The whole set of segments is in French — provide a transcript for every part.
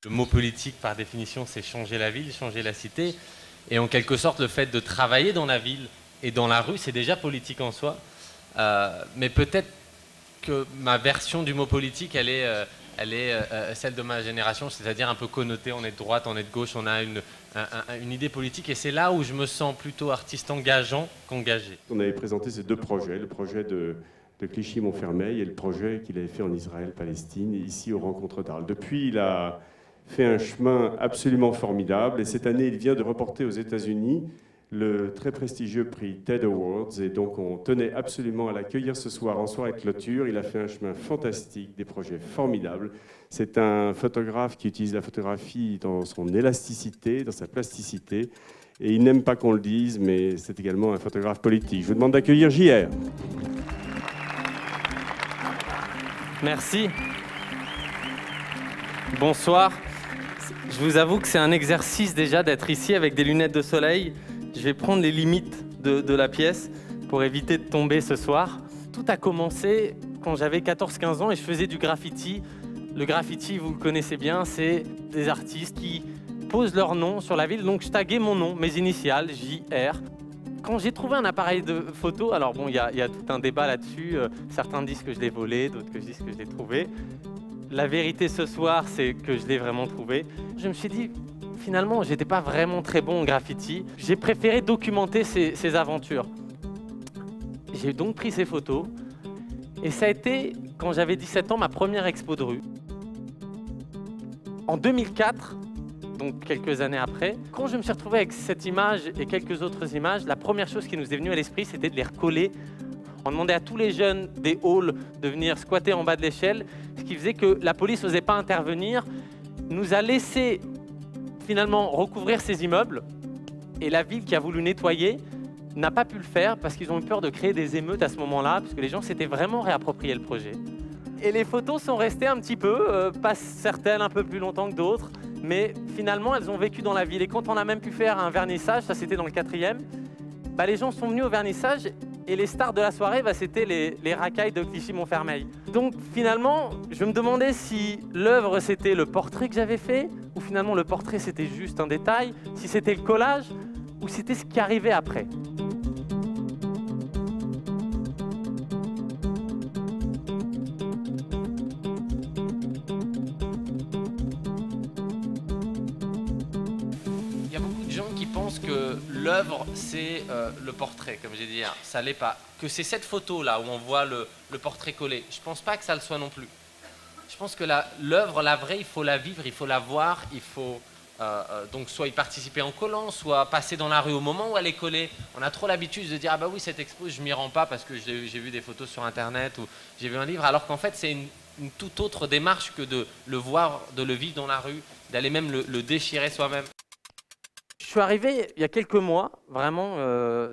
Le mot politique, par définition, c'est changer la ville, changer la cité. Et en quelque sorte, le fait de travailler dans la ville et dans la rue, c'est déjà politique en soi. Mais peut-être que ma version du mot politique, elle est celle de ma génération, c'est-à-dire un peu connotée. On est de droite, on est de gauche, on a une idée politique. Et c'est là où je me sens plutôt artiste engageant qu'engagé. On avait présenté ces deux projets, le projet de Clichy-Montfermeil et le projet qu'il avait fait en Israël-Palestine, ici aux Rencontres d'Arles. Depuis, il a fait un chemin absolument formidable et cette année, il vient de reporter aux États-Unis le très prestigieux prix TED Awards et donc on tenait absolument à l'accueillir ce soir en soirée de clôture. Il a fait un chemin fantastique, des projets formidables. C'est un photographe qui utilise la photographie dans son élasticité, dans sa plasticité et il n'aime pas qu'on le dise, mais c'est également un photographe politique. Je vous demande d'accueillir JR. Merci. Bonsoir. Je vous avoue que c'est un exercice déjà d'être ici avec des lunettes de soleil. Je vais prendre les limites de la pièce pour éviter de tomber ce soir. Tout a commencé quand j'avais 14-15 ans et je faisais du graffiti. Le graffiti, vous le connaissez bien, c'est des artistes qui posent leur nom sur la ville. Donc je taguais mon nom, mes initiales, JR. Quand j'ai trouvé un appareil de photo, alors bon, il y a tout un débat là-dessus. Certains disent que je l'ai volé, d'autres que je dis que je l'ai trouvé. La vérité ce soir, c'est que je l'ai vraiment trouvé. Je me suis dit, finalement, j'étais pas vraiment très bon en graffiti. J'ai préféré documenter ces aventures. J'ai donc pris ces photos. Et ça a été, quand j'avais 17 ans, ma première expo de rue. En 2004, donc quelques années après, quand je me suis retrouvé avec cette image et quelques autres images, la première chose qui nous est venue à l'esprit, c'était de les recoller. On demandait à tous les jeunes des halls de venir squatter en bas de l'échelle, ce qui faisait que la police n'osait pas intervenir, nous a laissé finalement recouvrir ces immeubles, et la ville qui a voulu nettoyer n'a pas pu le faire parce qu'ils ont eu peur de créer des émeutes à ce moment-là, parce que les gens s'étaient vraiment réapproprié le projet. Et les photos sont restées un petit peu, pas certaines un peu plus longtemps que d'autres, mais finalement elles ont vécu dans la ville. Et quand on a même pu faire un vernissage, ça c'était dans le 4e, bah, les gens sont venus au vernissage et les stars de la soirée, bah, c'était les racailles de Clichy-Montfermeil. Donc finalement, je me demandais si l'œuvre c'était le portrait que j'avais fait, ou finalement le portrait c'était juste un détail, si c'était le collage, ou c'était ce qui arrivait après. Il y a beaucoup de gens qui pensent que l'œuvre, c'est le portrait, comme j'ai dit, hein. Ça l'est pas. Que c'est cette photo-là où on voit le portrait collé. Je pense pas que ça le soit non plus. Je pense que l'œuvre, la vraie, il faut la vivre, il faut la voir, il faut donc soit y participer en collant, soit passer dans la rue au moment où elle est collée. On a trop l'habitude de dire « Ah bah oui, cette expo, je m'y rends pas parce que j'ai vu des photos sur Internet ou j'ai vu un livre », alors qu'en fait, c'est une toute autre démarche que de le voir, de le vivre dans la rue, d'aller même le déchirer soi-même. Je suis arrivé il y a quelques mois, vraiment,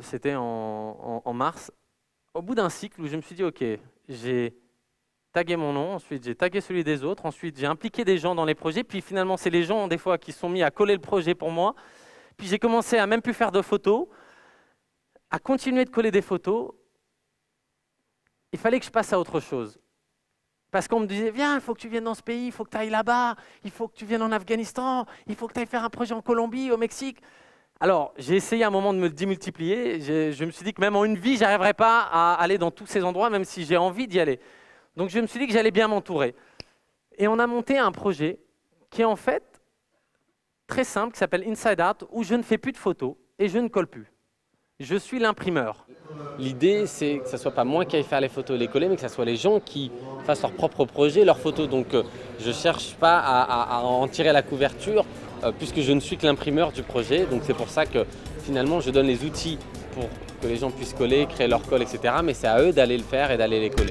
c'était en mars, au bout d'un cycle où je me suis dit, ok, j'ai tagué mon nom, ensuite j'ai tagué celui des autres, ensuite j'ai impliqué des gens dans les projets, puis finalement c'est les gens des fois qui se sont mis à coller le projet pour moi, puis j'ai commencé à même plus faire de photos, à continuer de coller des photos. Il fallait que je passe à autre chose. Parce qu'on me disait, viens, il faut que tu viennes dans ce pays, il faut que tu ailles là-bas, il faut que tu viennes en Afghanistan, il faut que tu ailles faire un projet en Colombie, au Mexique. Alors, j'ai essayé à un moment de me démultiplier. Je me suis dit que même en une vie, je n'arriverais pas à aller dans tous ces endroits, même si j'ai envie d'y aller. Donc, je me suis dit que j'allais bien m'entourer. Et on a monté un projet qui est en fait très simple, qui s'appelle Inside Art, où je ne fais plus de photos et je ne colle plus. Je suis l'imprimeur. L'idée, c'est que ce ne soit pas moi qui aille faire les photos et les coller, mais que ce soit les gens qui fassent leur propre projet, leurs photos. Donc, je ne cherche pas à en tirer la couverture, puisque je ne suis que l'imprimeur du projet. Donc, c'est pour ça que finalement, je donne les outils pour que les gens puissent coller, créer leur colle, etc. Mais c'est à eux d'aller le faire et d'aller les coller.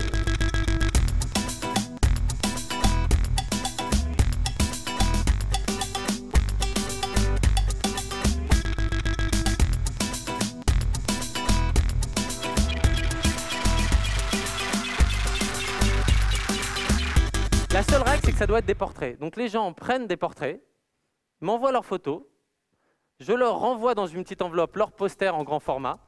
La seule règle, c'est que ça doit être des portraits. Donc les gens prennent des portraits, m'envoient leurs photos, je leur renvoie dans une petite enveloppe leurs posters en grand format,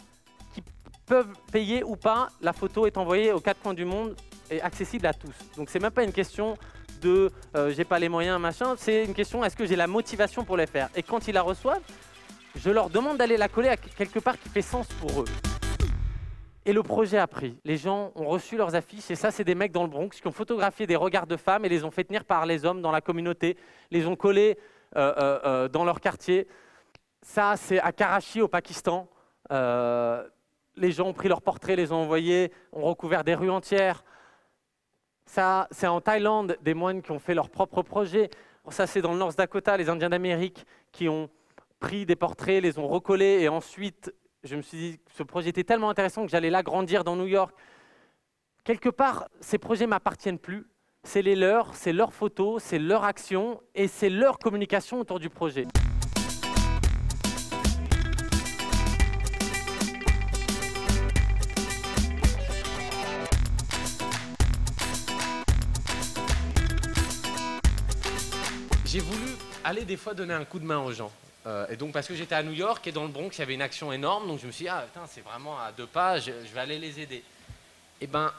qui peuvent payer ou pas. La photo est envoyée aux 4 coins du monde et accessible à tous. Donc c'est même pas une question de j'ai pas les moyens, machin. C'est une question, est-ce que j'ai la motivation pour les faire? Et quand ils la reçoivent, je leur demande d'aller la coller à quelque part qui fait sens pour eux. Et le projet a pris. Les gens ont reçu leurs affiches, et ça, c'est des mecs dans le Bronx qui ont photographié des regards de femmes et les ont fait tenir par les hommes dans la communauté, les ont collés dans leur quartier. Ça, c'est à Karachi, au Pakistan. Les gens ont pris leurs portraits, les ont envoyés, ont recouvert des rues entières. Ça, c'est en Thaïlande, des moines qui ont fait leur propre projet. Ça, c'est dans le North Dakota, les Indiens d'Amérique qui ont pris des portraits, les ont recollés, et ensuite, je me suis dit que ce projet était tellement intéressant que j'allais l'agrandir dans New York. Quelque part, ces projets ne m'appartiennent plus. C'est les leurs, c'est leurs photos, c'est leur action et c'est leur communication autour du projet. J'ai voulu aller des fois donner un coup de main aux gens. Et donc parce que j'étais à New York et dans le Bronx, il y avait une action énorme, donc je me suis dit, ah putain, c'est vraiment à 2 pas, je vais aller les aider. Et ben,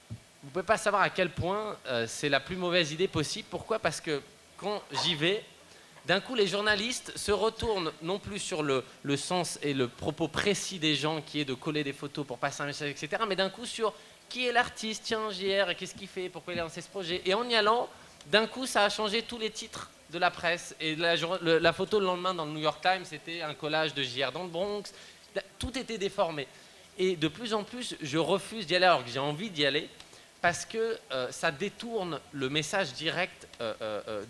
vous ne pouvez pas savoir à quel point c'est la plus mauvaise idée possible. Pourquoi? Parce que quand j'y vais, d'un coup, les journalistes se retournent non plus sur le sens et le propos précis des gens, qui est de coller des photos pour passer un message, etc., mais d'un coup sur qui est l'artiste, tiens, JR, et qu'est-ce qu'il fait, pourquoi il a lancé ce projet. Et en y allant, d'un coup, ça a changé tous les titres de la presse. Et la photo le lendemain dans le New York Times, c'était un collage de JR dans le Bronx. Tout était déformé. Et de plus en plus, je refuse d'y aller alors que j'ai envie d'y aller, parce que ça détourne le message direct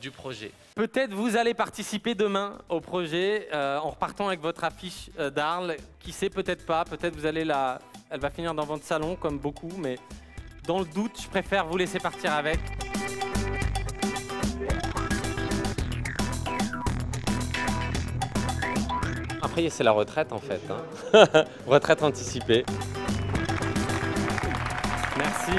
du projet. Peut-être vous allez participer demain au projet en repartant avec votre affiche d'Arles. Qui sait, peut-être pas. Peut-être vous allez elle va finir dans votre salon, comme beaucoup. Mais dans le doute, je préfère vous laisser partir avec. Après, c'est la retraite en fait. Hein. Retraite anticipée. Merci.